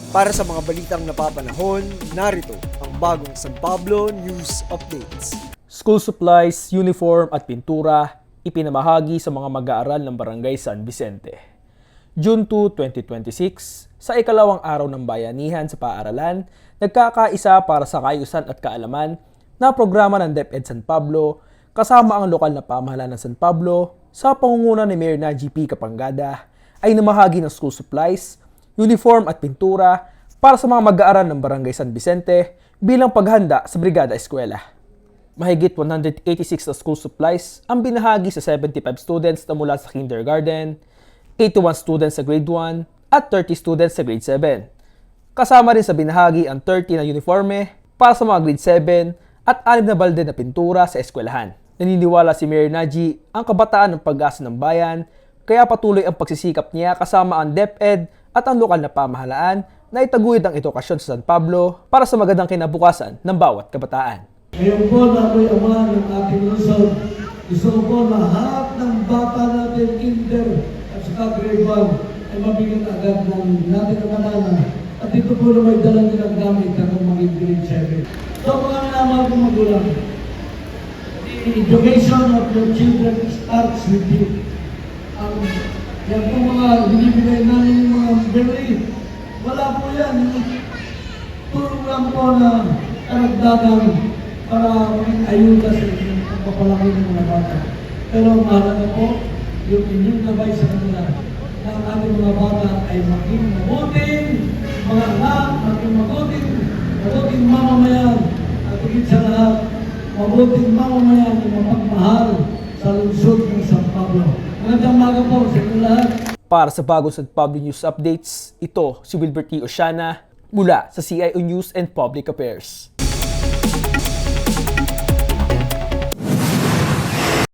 Para sa mga balitang napapanahon, narito ang bagong San Pablo News Updates. School supplies, uniform at pintura ipinamahagi sa mga mag-aaral ng Barangay San Vicente. June 2, 2026, sa ikalawang araw ng bayanihan sa paaralan, nagkakaisa para sa kaayusan at kaalaman na programa ng DepEd San Pablo kasama ang lokal na pamahalaan ng San Pablo sa pangunguna ni Mayor Najee P. Kapangada ay namahagi ng school supplies, uniform at pintura para sa mga mag-aaral ng Barangay San Vicente bilang paghanda sa Brigada Eskwela. Mahigit 186 na school supplies ang binahagi sa 75 students na mula sa kindergarten, 81 students sa grade 1 at 30 students sa grade 7. Kasama rin sa binahagi ang 30 na uniforme para sa mga grade 7 at 6 na balde na pintura sa eskwelahan. Naniniwala si Mayor Najee ang kabataan ng pag-asa ng bayan, kaya patuloy ang pagsisikap niya kasama ang DepEd at ang lokal na pamahalaan na itaguyod ang edukasyon sa San Pablo para sa magandang kinabukasan ng bawat kabataan. Ngayon po na ako'y ama ng ating lungsod, gusto ko po lahat ng bata natin, kinder at saka grade 1 ay mabigyan agad ng natin ang manana. At ito po na may dala nilang gamit hanggang maging grade 7. So mga minamahal kong magulang, the education of your children starts with you. Yan po mga binibigay namin mga berry. Wala po yan. Tulong lang po na karagdagan para maging ayuda sa inyong pagpapalaki ng mga bata. Pero mahalaga po yung inyong gabay sa kanila na ang ating mga bata ay maging mabuting mga anak, maging mabuting mamamayan at higit sa lahat, mabuting mamamayan yung mapagmahal sa lungsod ng San Pablo. Magandang umaga po sa inyo lahat. Para sa bagong San Pablo News Updates, ito si Wilbert T. Oceana mula sa CIO News and Public Affairs.